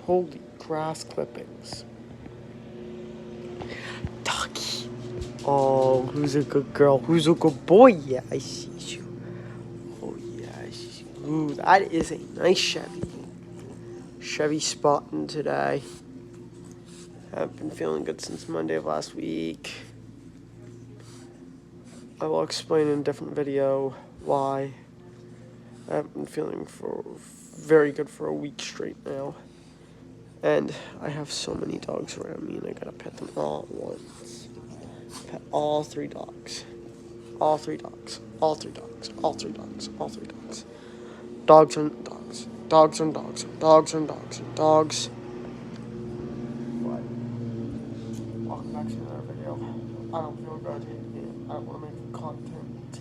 Holy grass clippings. Doggy. Oh, who's a good girl? Who's a good boy? Yeah, I see you. Oh, yeah, I see you. Ooh, that is a nice Chevy. Chevy spotting today. I've been feeling good since Monday of last week. I will explain in a different video why. I've been feeling very good for a week straight now. And I have so many dogs around me, and I gotta pet them all at once. Pet all 3 dogs. All 3 dogs. All 3 dogs. All 3 dogs. All 3 dogs. Dogs and dogs. Dogs and dogs. Dogs and dogs and dogs. But welcome back to another video. I don't feel good, and I don't want to make content.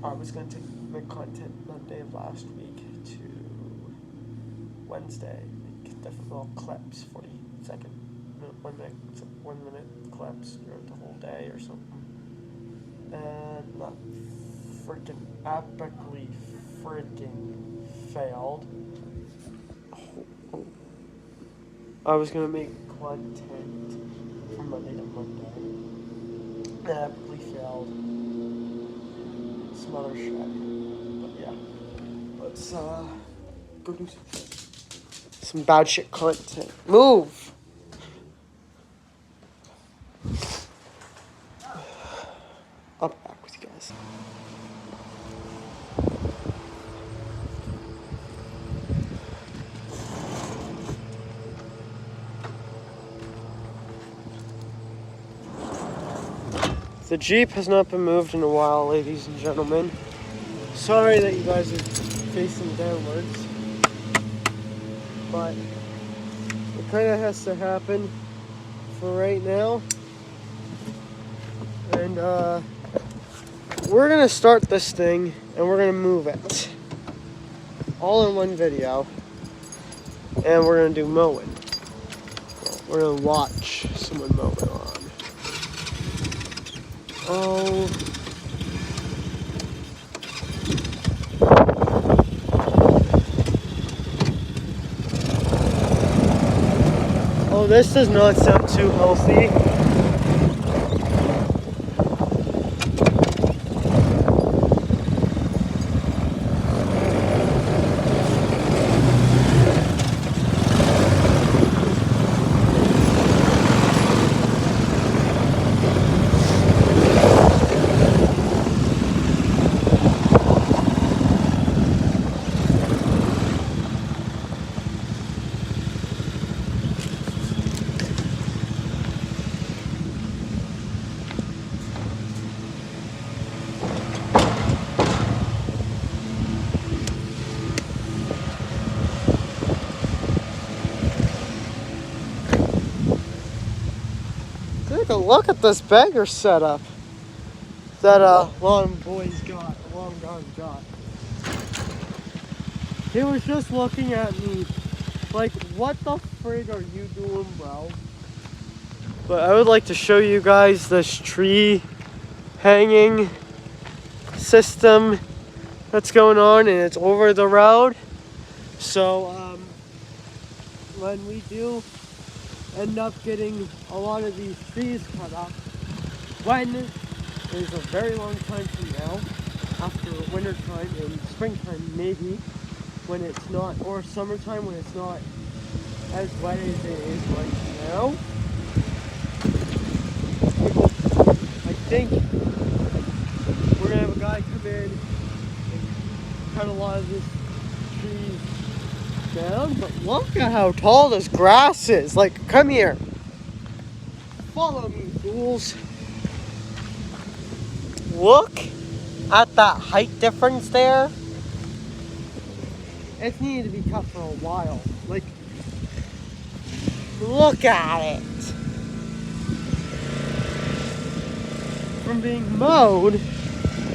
I was gonna make content Monday of last week to Wednesday, make different little clips, 40-second, 1 minute clips throughout the whole day or something. And that freaking epically failed. I was gonna make content from Monday to Monday. And epically failed. Some other shit. But yeah. Let's go do some bad shit content. Move! I'll be back with you guys. The Jeep has not been moved in a while, ladies and gentlemen. Sorry that you guys are facing downwards, but it kind of has to happen for right now. And we're gonna start this thing and we're gonna move it all in one video, and we're gonna do mowing. We're gonna watch someone mow it on. Oh, this does not sound too healthy. Take a look at this bagger setup that lawn guy's got. He was just looking at me like, what the frig are you doing, bro? But I would like to show you guys this tree hanging system that's going on, and it's over the road. So when we do end up getting a lot of these trees cut up, when is a very long time from now, after winter time and springtime maybe, when it's not, or summertime when it's not as wet as it is right now. I think we're gonna have a guy come in and cut a lot of this trees down, but look at how tall this grass is. Like, come here. Follow me, fools. Look at that height difference there. It's needed to be cut for a while. Like, look at it. From being mowed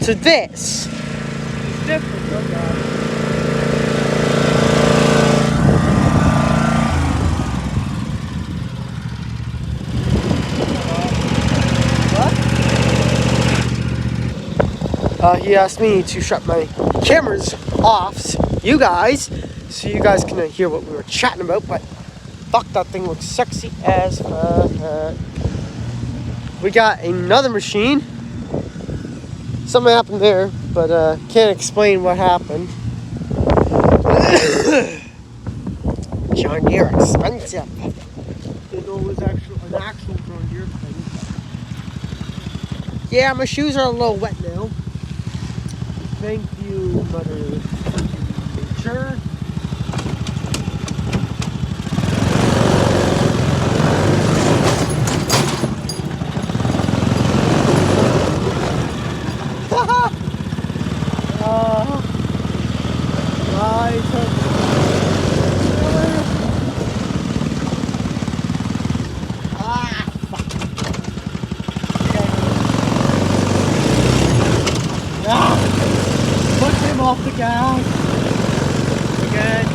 to this. It's different, look at it. He asked me to shut my cameras off, you guys, so you guys can hear what we were chatting about. But fuck, that thing looks sexy as fuck. We got another machine. Something happened there, but can't explain what happened. John Deere expensive. Didn't know it was an actual John Deere thing. Yeah, my shoes are a little wet now. Thank you, Mother Nature. Off the gas again.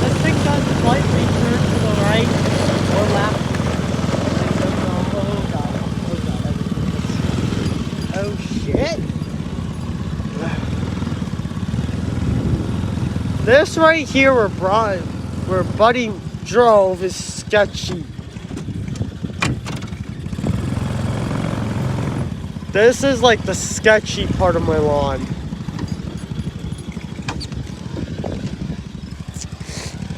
This thing does slightly turn to the right or left. Oh god, oh shit. This right here where Buddy drove is sketchy. This is like the sketchy part of my lawn.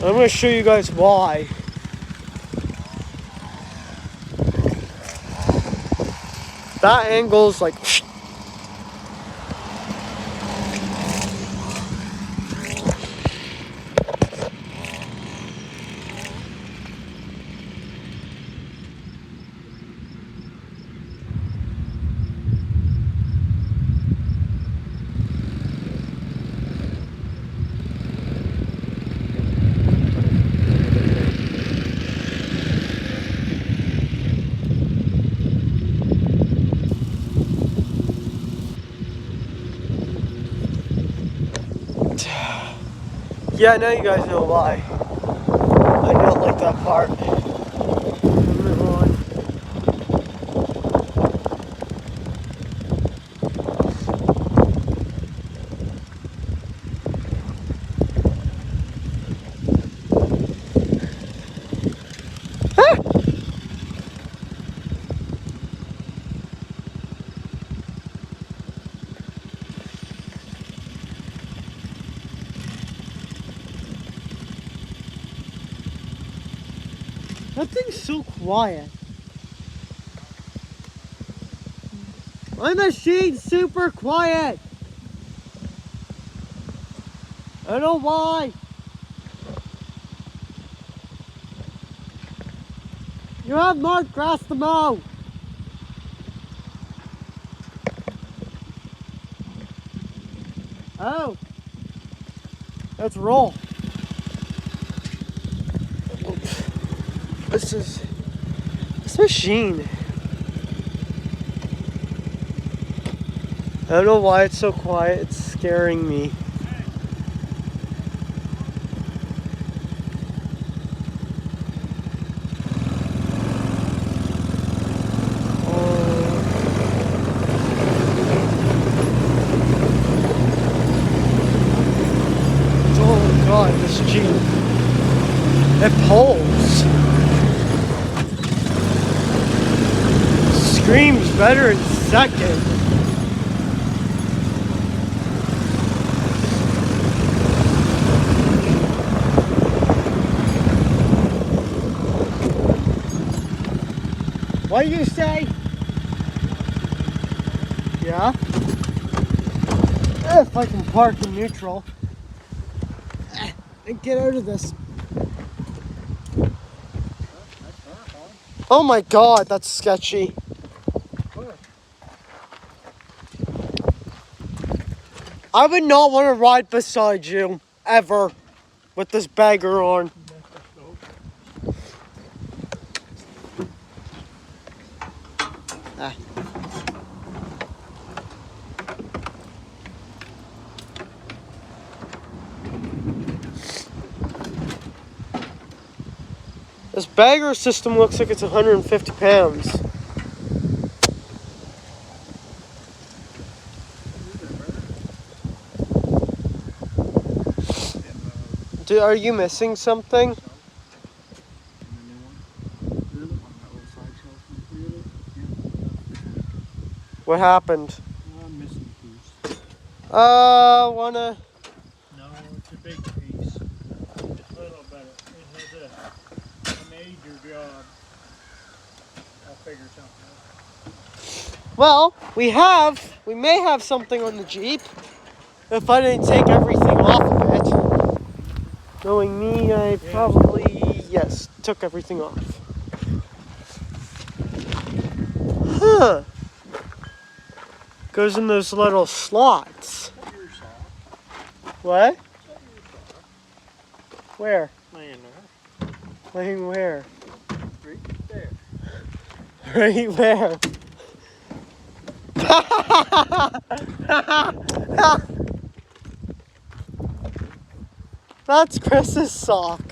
I'm going to show you guys why. That angle's like... Yeah, now you guys know why. I don't like that part. Move on. That thing's so quiet. My machine's super quiet. I don't know why. You have more grass to mow. Oh. Let's roll. This machine. I don't know why it's so quiet. It's scaring me. Oh God, this Jeep. It pulls. Screams better in second. What do you say? Yeah? If I can park in neutral and get out of this. Oh my God, that's sketchy. I would not want to ride beside you, ever, with this bagger on. Ah. This bagger system looks like it's 150 pounds. Are you missing something? What happened? I'm missing a piece. Wanna... No, it's a big piece. It's a little better. It has a major job. I'll figure something out. Well, we may have something on the Jeep. If I didn't take everything off of it. Knowing me, I probably, yes, took everything off. Huh. Goes in those little slots. What? Where? Laying there. Laying where? Right there. Right where? That's Chris's sock.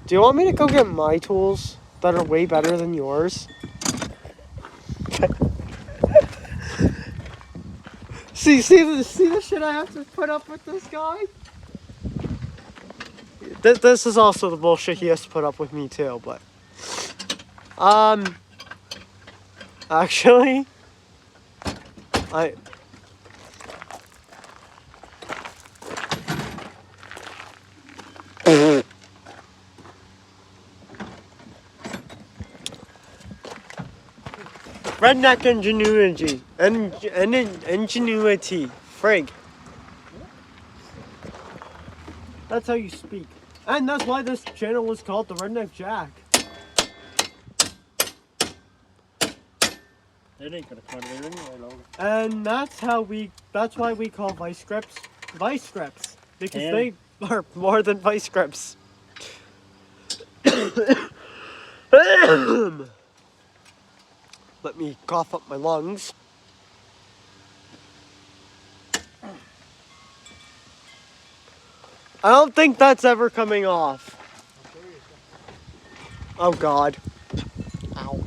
Do you want me to go get my tools that are way better than yours? see the shit I have to put up with this guy? This is also the bullshit he has to put up with me too, but actually redneck ingenuity. Ingenuity. Frig. That's how you speak. And that's why this channel was called the Redneck Jack. It ain't gonna cut it anyway, Logan. And that's why we call vice grips vice grips. Because they are more than vice grips. Let me cough up my lungs. I don't think that's ever coming off. Oh God. Ow.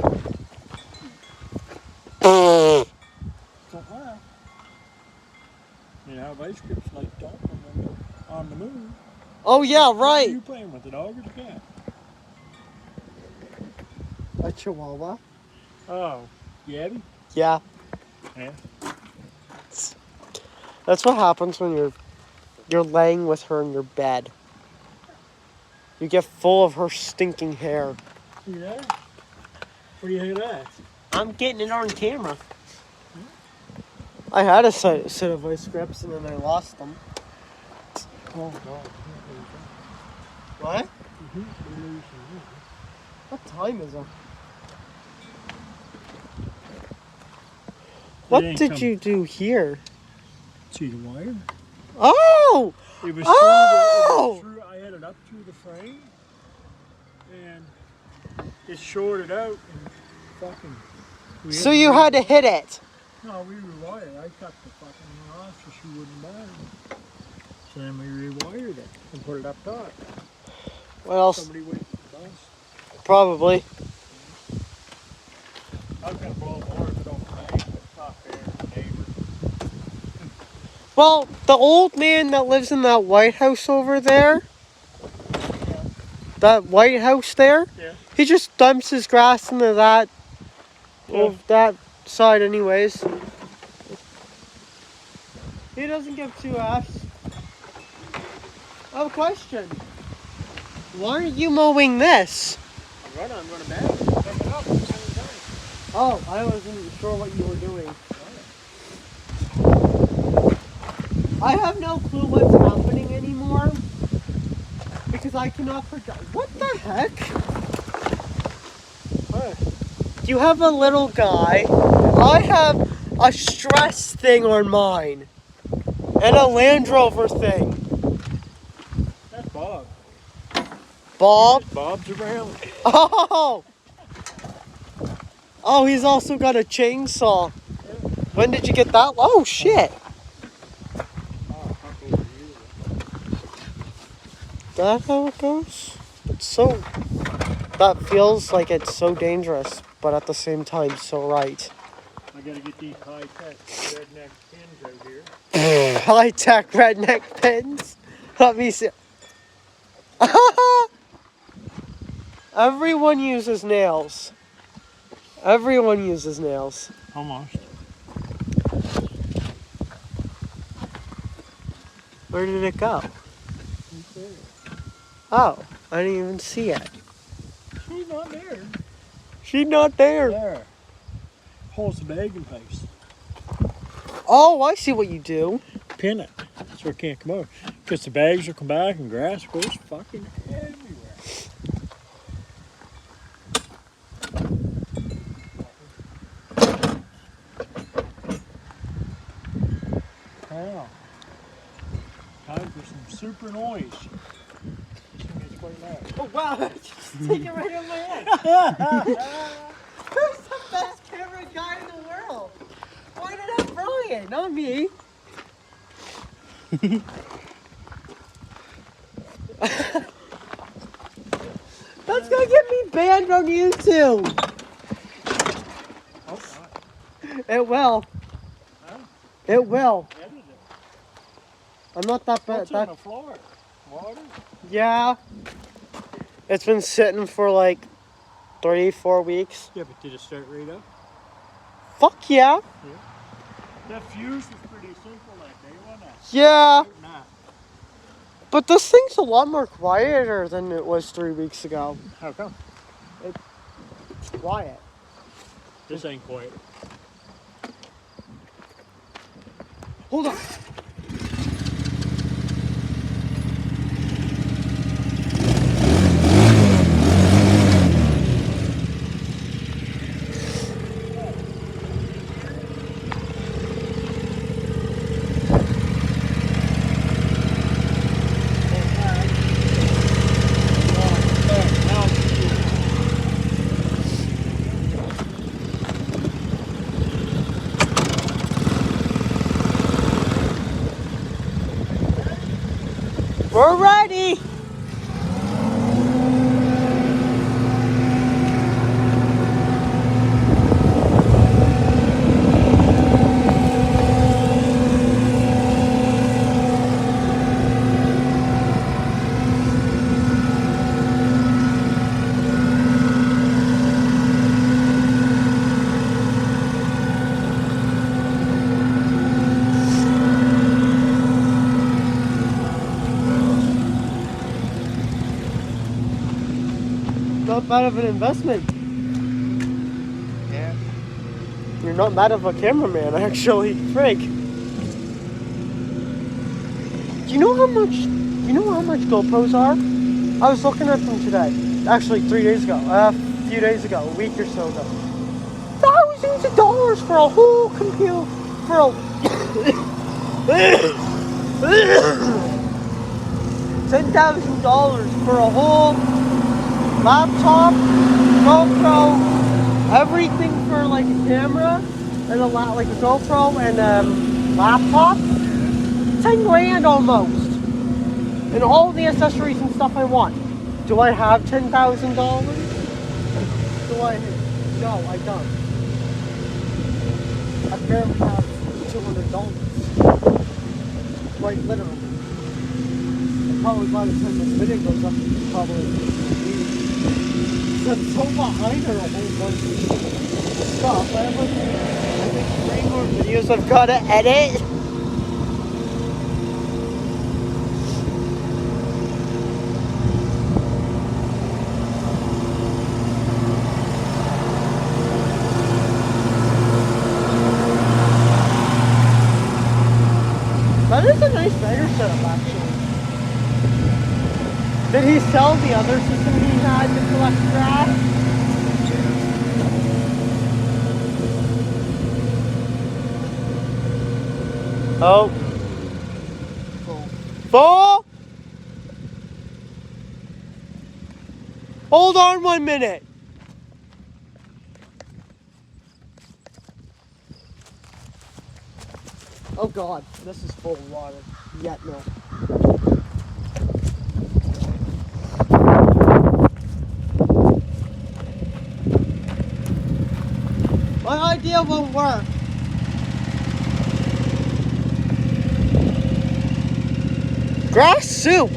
You know how vice grips like talking on the moon. Oh yeah, What right. are you playing with, a dog or the cat? A chihuahua. Oh, Yabby? Yeah. Yeah. That's what happens when you're laying with her in your bed. You get full of her stinking hair. Yeah? What do you think of that? I'm getting it on camera. I had a set of vice grips and then I lost them. Oh, God. What? What time is it? What did you do here? See the wire? Oh! It was Oh! through, I had it up through the frame, and it shorted out, and fucking... So you had to hit it? No, we rewired. I cut the fucking off so she wouldn't burn. So then we rewired it and put it up top. What else? Somebody went to the bus. Probably. I was going to blow more if it don't rain, but it's not fair, neighbor. Well, the old man that lives in that White House over there, that White House there, he just dumps his grass into that, that side anyways. He doesn't give two F's. I have a question. Why aren't you mowing this? I'm going to bag it. Pick it up at the same time. Oh, I wasn't sure what you were doing. I have no clue what's happening anymore. Because I cannot project. What the heck? What? You have a little guy. I have a stress thing on mine. And a Land Rover thing. That's Bob. Bob? Bob's around. Oh! Oh, he's also got a chainsaw. When did you get that? Oh, shit. That how it goes? It's so... That feels like it's so dangerous, but at the same time, so right. I gotta get these high-tech redneck pins out here. High-tech redneck pins? Let me see. Everyone uses nails. Everyone uses nails. Almost. Where did it go? Oh, I didn't even see it. She's not there. She's not there. There. Holds the bag in place. Oh, I see what you do. Pin it. So it can't come over. Because the bags will come back and grass goes fucking everywhere. Now, time for some super noise. It's quite loud. Oh, wow. Just take it right on my head. Who's the best camera guy in the world? Why did I Brian, not me? That's gonna get me banned on YouTube. Oh, God. It will. Huh? It will. Edit it. I'm not that bad. What's on the floor? Water? Yeah. It's been sitting for like 3-4 weeks. Yeah, but did it start right up? Fuck yeah. That fuse was pretty simple that day, wasn't it? Yeah. Nah. But this thing's a lot more quieter than it was 3 weeks ago. How come? It's quiet. This ain't quiet. Hold on. We're ready. Not bad of an investment. Yeah. You're not bad of a cameraman, actually. Frank. Do you know how much GoPros are? I was looking at them today. Actually, 3 days ago. A few days ago. A week or so ago. Thousands of dollars for a whole computer. For a... $10,000 for a whole laptop, GoPro, everything for like a camera and like a GoPro and laptop. 10 grand almost. And all the accessories and stuff I want. Do I have $10,000? Do I? No, I don't. I barely have $200. Like literally. Probably by the time this video goes up, probably I'm so behind on a whole bunch of stuff. I have like, I think 3 more videos I've got to edit. That is a nice bagger setup, actually. Did he sell the other system he had to collect grass? Oh. Full? Hold on 1 minute. Oh God, this is full of water. Yet no. My idea won't work. Grass soup.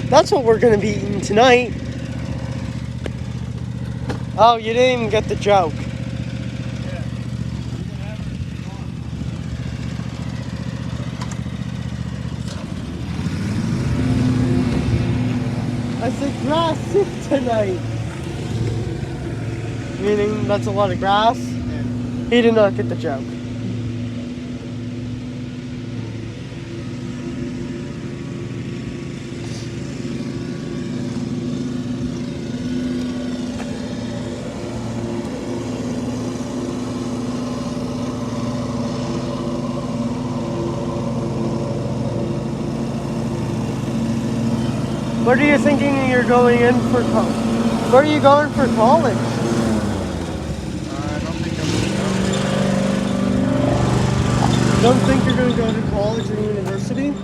That's what we're gonna be eating tonight. Oh, you didn't even get the joke. Yeah. You can have it if you want. I said grass soup tonight. Meaning that's a lot of grass. He did not get the joke. What are you thinking you're going in for college? Where are you going for college? I don't think I'm Don't think you're going to go to college or university?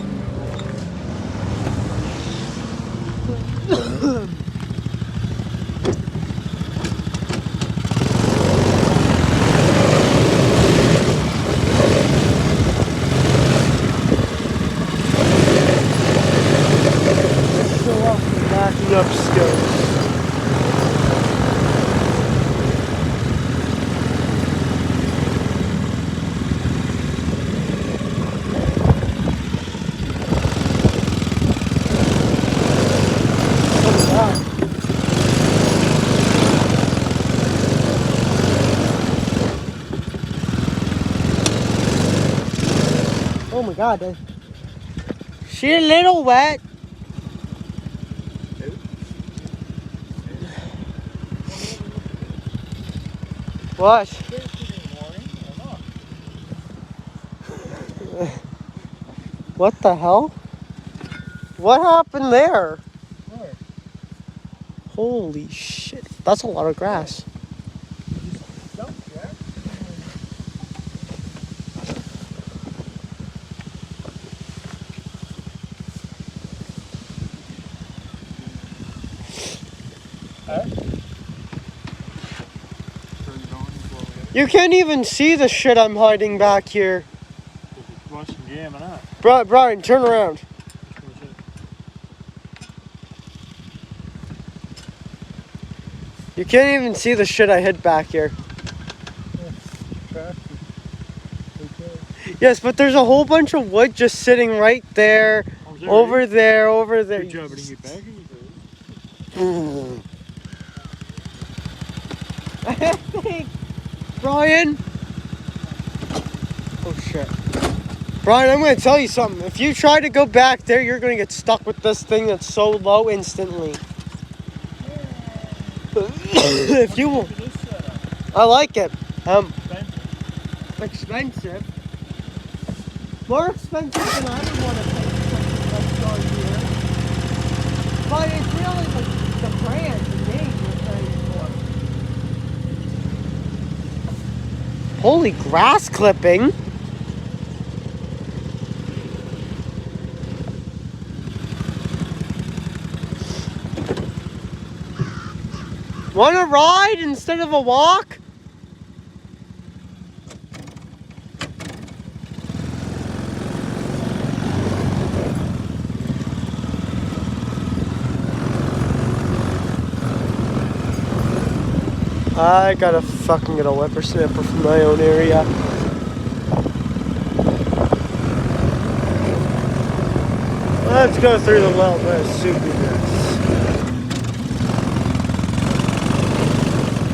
Show off the backing up skills. Oh my god, she a little wet. What? What the hell? What happened there? Where? Holy shit. That's a lot of grass. You can't even see the shit I'm hiding back here. Watching jamming up. Brian, turn around. You can't even see the shit I hid back here. Yes, but there's a whole bunch of wood just sitting right there, over there, over there. Good job bringing it back. I think, Brian. Oh shit. Brian, I'm going to tell you something. If you try to go back there, you're going to get stuck with this thing that's so low instantly. If you will. I like it. Expensive. More expensive than I would want to pay for something like John Deere. But it's really the brand, the name you're paying for. Holy grass clipping. Want to ride instead of a walk? I gotta fucking get a whippersnapper from my own area. Let's go through the well bit of soupiness.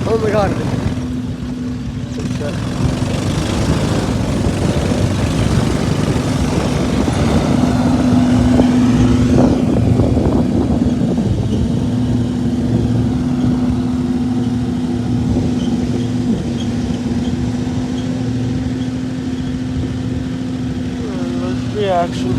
Oh my god. Reaction.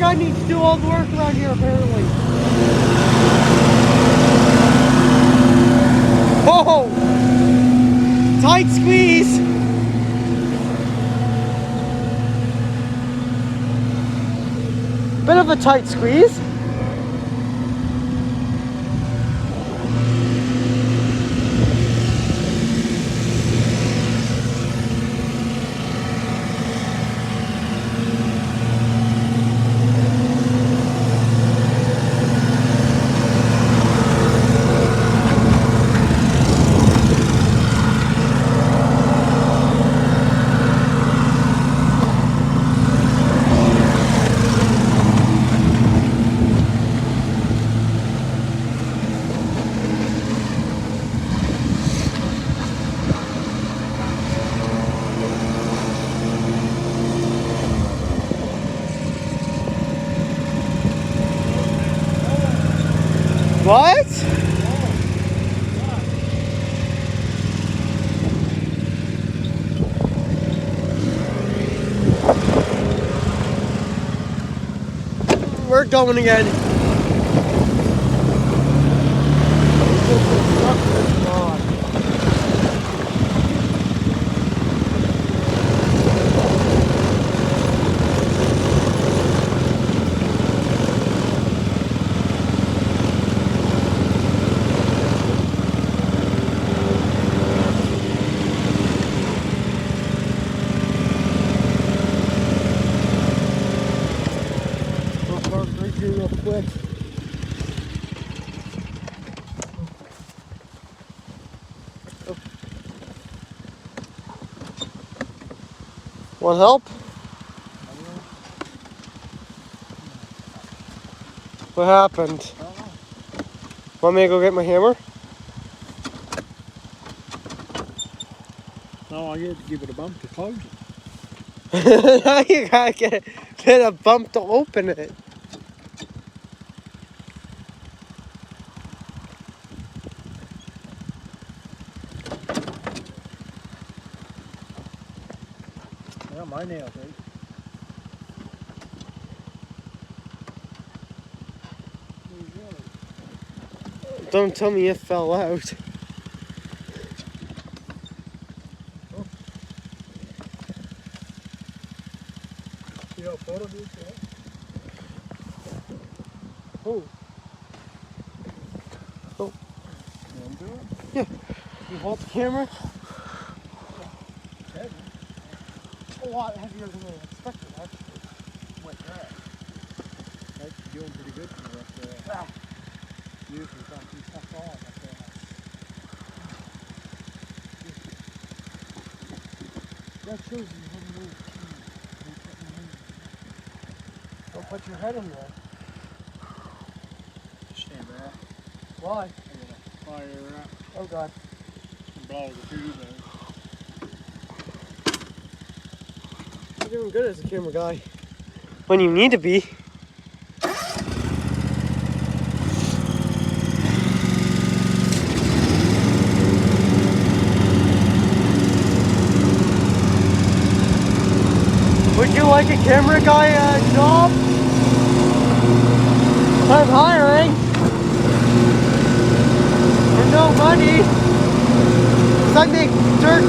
guy needs to do all the work around here, apparently. Whoa! Tight squeeze! Bit of a tight squeeze. What? We're going again. Real quick. Want help? What happened? Want me to go get my hammer? No, I had to give it a bump to close it. Now you gotta get a bump to open it. Yeah, my nails, eh? Don't tell me it fell out. See how photo this is? Oh. Oh. You want to do it? Yeah. You hold the camera. Heavy. A lot heavier than I expected, actually. Wet grass. That's doing pretty good for the rest of that. Ah. Usually something stuff on like that. That shows you how to move. Don't put your head in there. Stand back. Why? I gotta fire up Oh God. and blow the tube out. You're doing good as a camera guy. When you need to be. Would you like a camera guy job? I'm hiring. For no money. 'Cause I make dirt.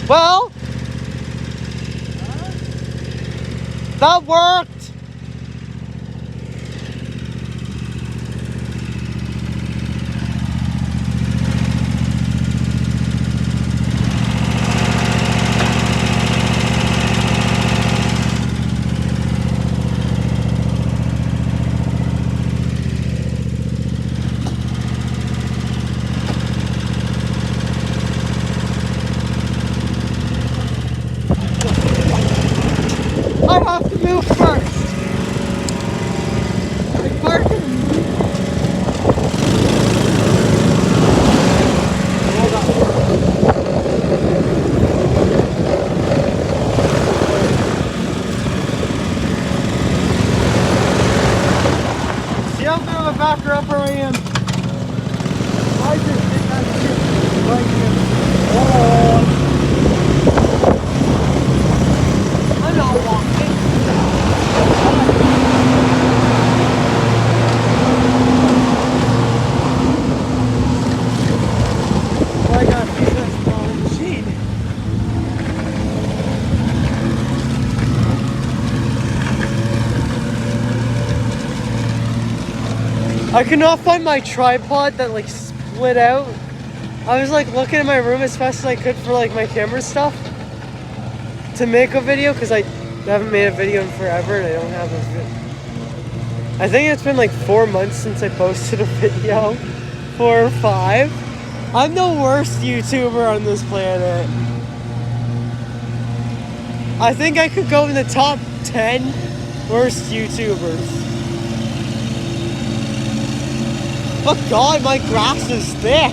Well, back her up where I am. I just did that shit right here. Oh. I'm not walking. Oh, I gotta fix this machine. I could not find my tripod that like split out. I was like looking in my room as fast as I could for like my camera stuff to make a video because I haven't made a video in forever and I don't have a video. I think it's been like 4 months since I posted a video. 4 or 5. I'm the worst YouTuber on this planet. I think I could go in the top 10 worst YouTubers. But God, my grass is thick.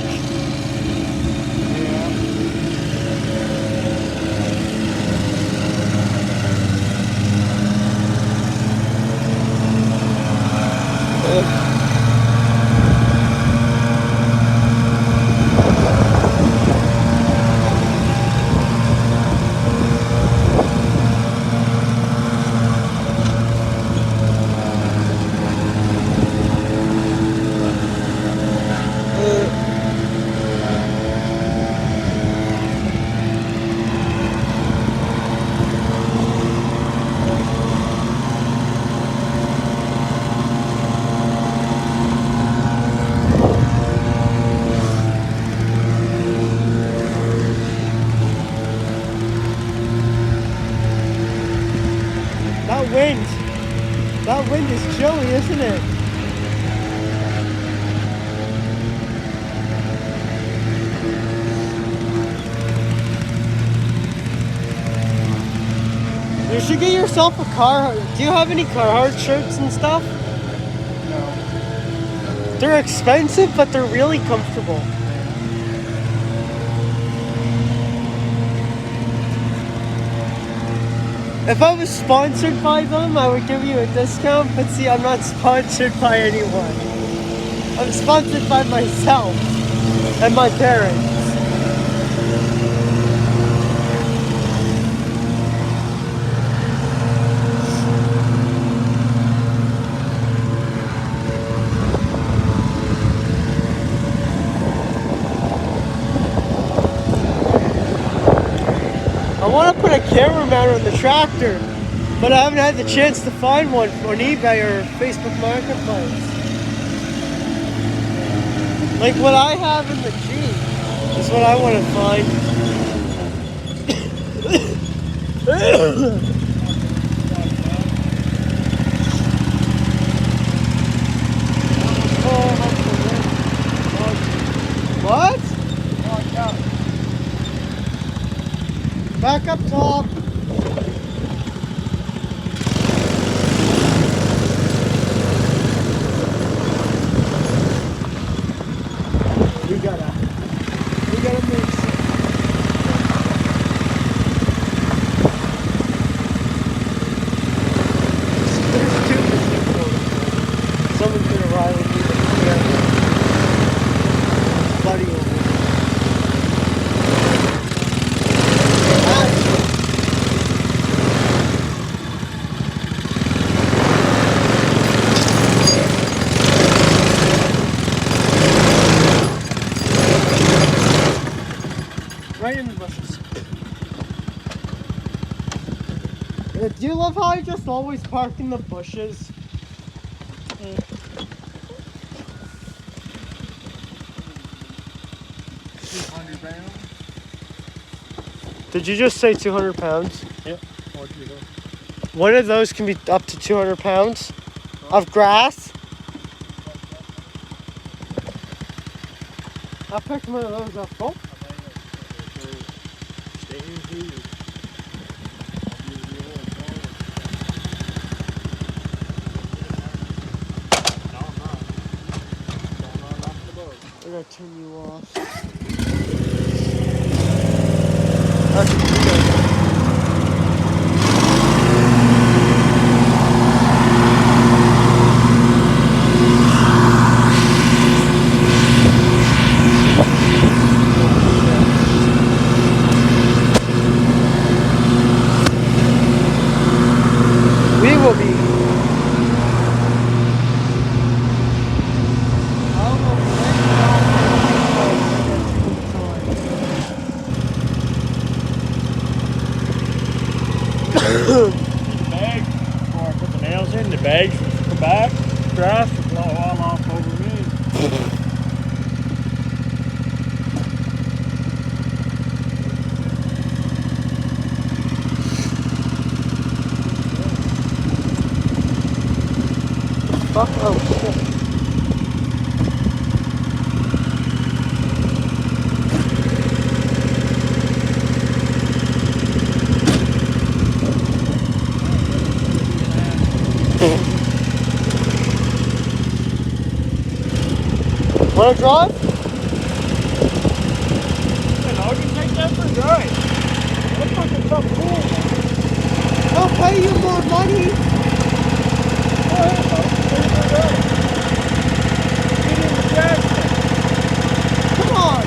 That wind is chilly, isn't it? You should get yourself a Carhartt. Do you have any Carhartt shirts and stuff? No. They're expensive, but they're really comfortable. If I was sponsored by them, I would give you a discount, but see, I'm not sponsored by anyone. I'm sponsored by myself and my parents. I want to put a camera mount on the tractor, but I haven't had the chance to find one on eBay or Facebook Marketplace. Like what I have in the Jeep is what I want to find. What? Back up top. We gotta move. There's 2 missing photos. Someone's gonna ride with me. Buddy over there. Right in the bushes. Do you love how I just always park in the bushes? 200 pounds? Did you just say 200 pounds? Yep. What you do? One of those can be up to 200 pounds of grass. I picked one of those up. Oh. I gotta turn you off. grass will blow all off over me. Fuck, oh shit. Wanna drive? And I can take that for a drive. That's fucking something cool, man. I'll pay you more money. Go ahead, though. Take it for a drive. Get in the jack. Come on.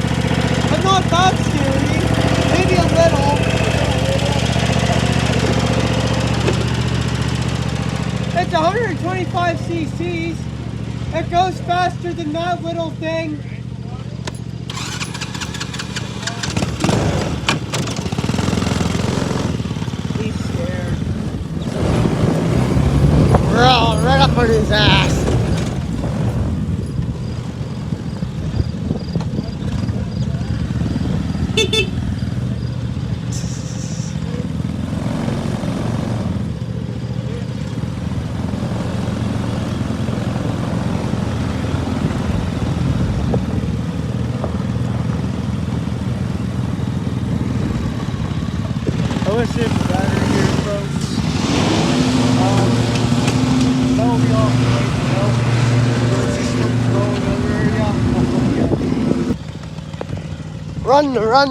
I'm not that scary. Maybe a little. It's 125 cc's. It goes faster than that little thing. He's scared. Bro, right up on his ass. I wish it was battery here, folks. That will be off the way to help.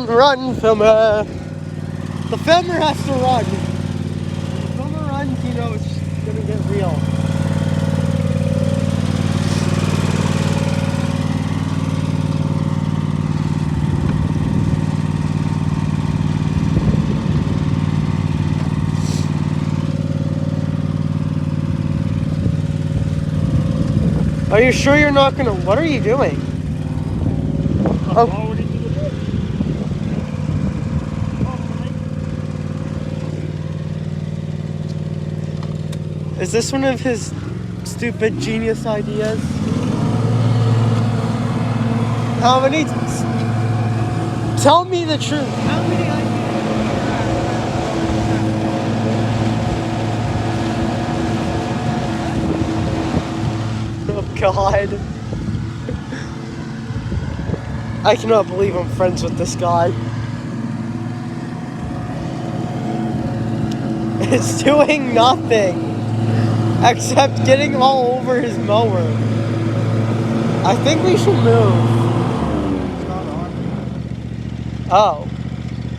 Run, filmer. The filmer has to run. When the filmer runs, you know it's gonna get real. Are you sure you're not gonna? What are you doing? Oh. Is this one of his stupid genius ideas? How many? Tell me the truth. How many ideas? Oh God. I cannot believe I'm friends with this guy. It's doing nothing except getting all over his mower. I think we should move. It's not on. Oh.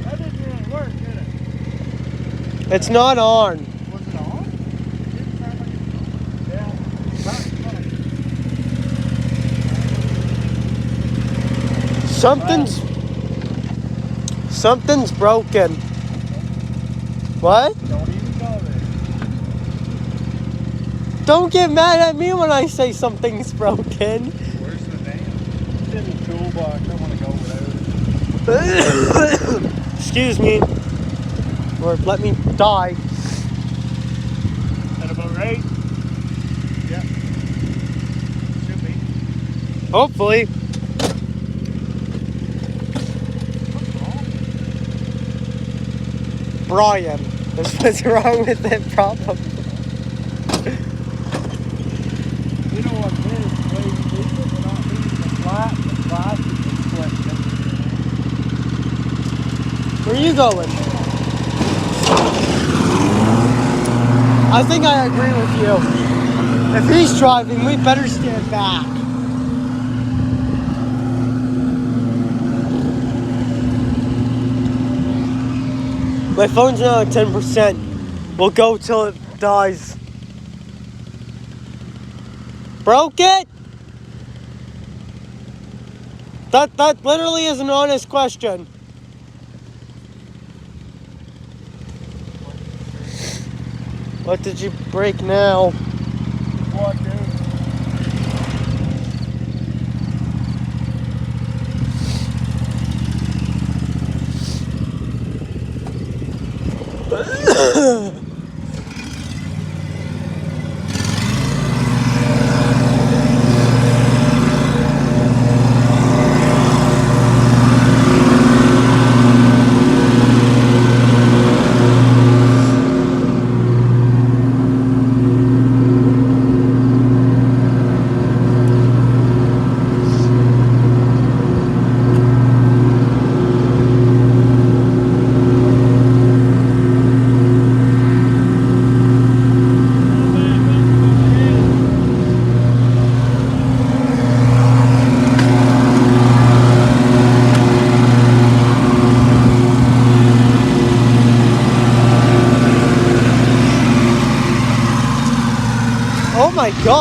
That didn't really work, did it? It's not on. Was it on? It didn't sound like it was on. Yeah. That's funny. Something's broken. What? Don't even go there. Don't get mad at me when I say something's broken. Where's the van? It's in the toolbox. I want to go without it. Excuse me. Or let me die. That about right? Yeah. Should be. Hopefully. What's wrong? Brian. That's what's wrong with it, probably. You know what it is? The way you leave it, we're not leaving the flat. The plastic is split. Where are you going? I think I agree with you. If he's driving, we better stand back. My phone's now at 10%. We'll go till it dies. Broke it? That literally is an honest question. What did you break now? What, dude?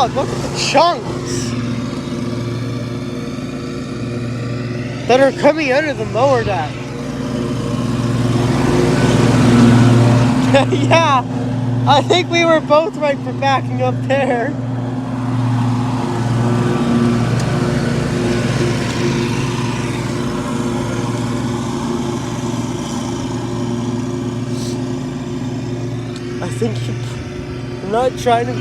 god, look at the chunks that are coming out of the mower deck. Yeah, I think we were both right for backing up there. I think I'm not trying to.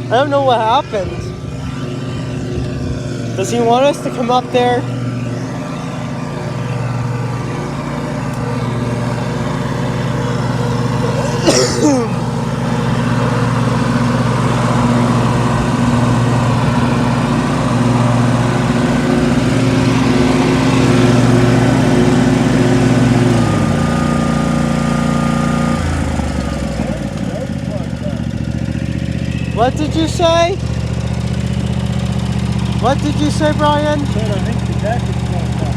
I don't know what happened. Does he want us to come up there? What did you say? What did you say, Brian? I said I think the deck is fucked up.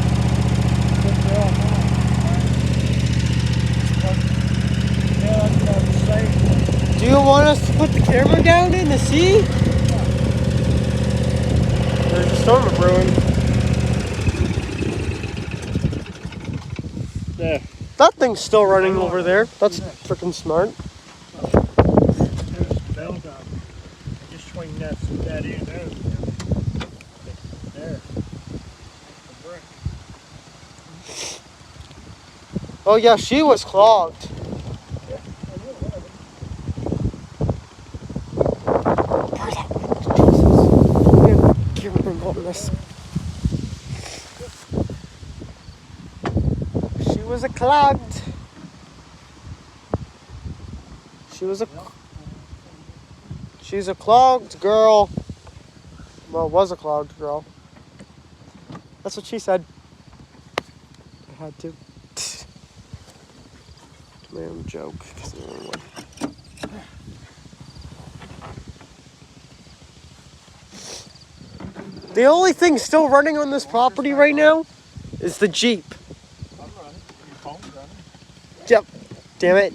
But they're all mine, right? Yeah, that's what I was saying. Do you want us to put the camera down in to see? There's a storm brewing. There. That thing's still running over there. That's freaking smart. There's the bell down. Just swing that in there. There. The brick. Oh yeah, she was clogged. She was a clogged. She's a clogged girl. Well, was a clogged girl. That's what she said. I had to. My own joke. 'Cause the only one. The only thing still running on this property right now is the Jeep. I'm running. Your phone's running. Yep. Damn it.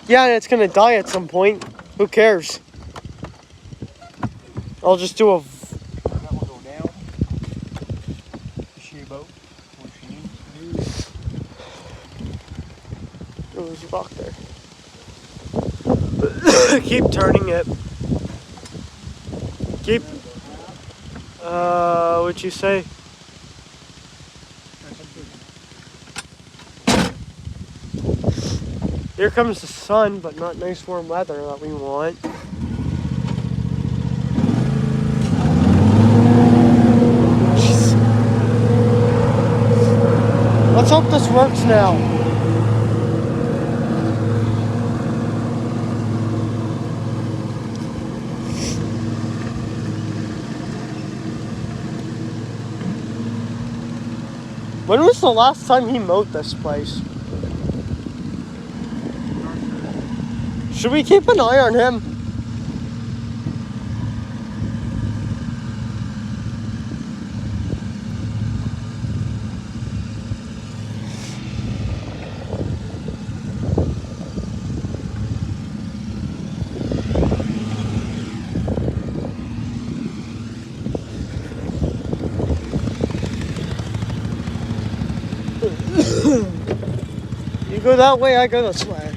Yeah, and it's gonna die at some point. Who cares? I'll just do a. That one go down. Is she a boat? What she needs to do? Oh, there's a rock there. Keep turning it. Keep. What'd you say? Here comes the sun, but not nice warm weather that we want. Jeez. Let's hope this works now. When was the last time he mowed this place? Should we keep an eye on him? You go that way, I go this way.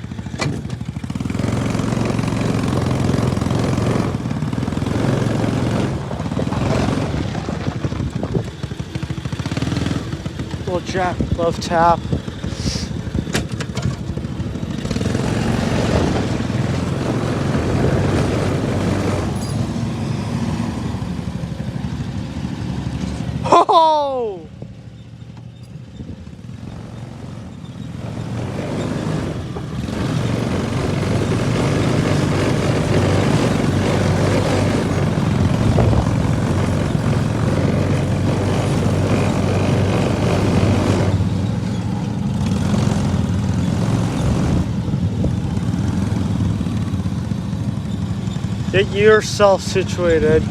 Little jack love tap. Oh! Get yourself situated.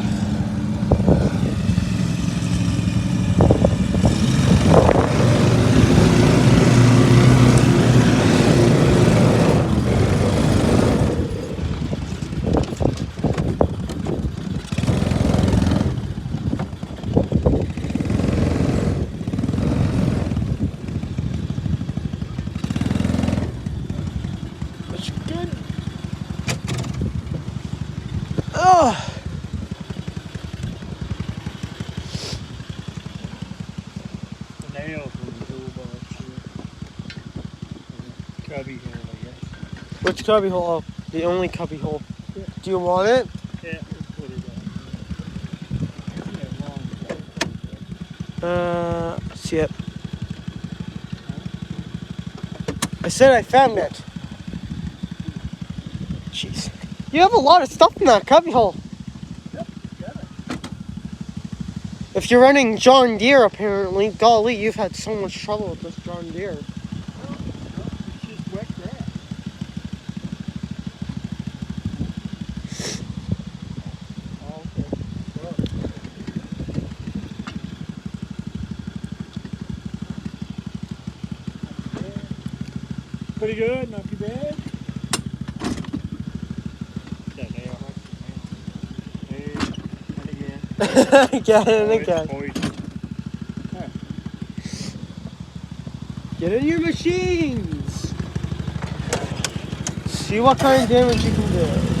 Which cubby hole? Oh, the only cubby hole. Yeah. Do you want it? Yeah, we'll put it on. See it. I said I found it. Jeez. You have a lot of stuff in that cubby hole. Yep, got it. If you're running John Deere, apparently, golly, you've had so much trouble with this John Deere. No, it's just wet grass. Oh, okay. Well, pretty good, not too bad. That nail. Hey, and again. Again and Oh, it's again. poison. Get in your machines. See what kind of damage you can do.